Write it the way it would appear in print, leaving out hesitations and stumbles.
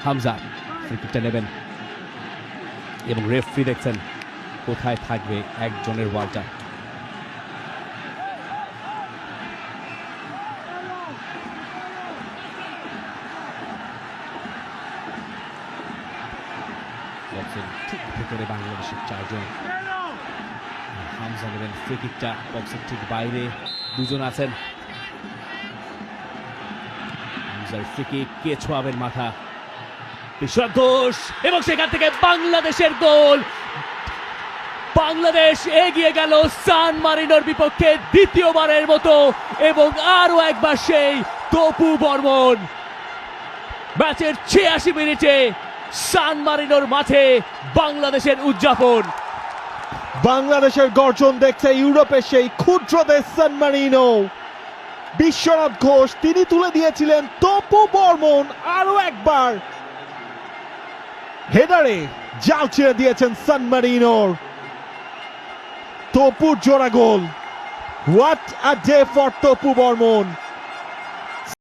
Hamza free কিকটা নেবেন এবং referee দেখছেন কোথায় থাকবে একজনের ওয়ালটা। ঠিক ভেতরে বাংলাদেশের 4 জন। হামজা নেবেন ফ্রি কিকটা, বক্সের ঠিক বাইরে 2 জন আছেন। হামজার ফ্রি কিক, কে ছোঁয়াবেন মাথা, বিশ্বনাথ ঘোষ, এবং সেখান থেকে বাংলাদেশের গোল। বাংলাদেশ এগিয়ে গেল সান মারিনোর বিপক্ষে দ্বিতীয়বারের মতো, এবং আরো একবার সেই তপু বর্মন। ম্যাচের 86 মিনিটে সান মারিনোর মাঠে বাংলাদেশের উদযাপন। বাংলাদেশের গর্জন দেখছে ইউরোপের সেই ক্ষুদ্র দেশ সান মারিনো। বিশ্বনাথ ঘোষ তিনি তুলে দিয়েছিলেন, তপু বর্মন আরো একবার হেডারে জাল ছিঁড়ে দিয়েছেন সান মারিনোর। তপুর জোড়া গোল। What a day for Topu Barman.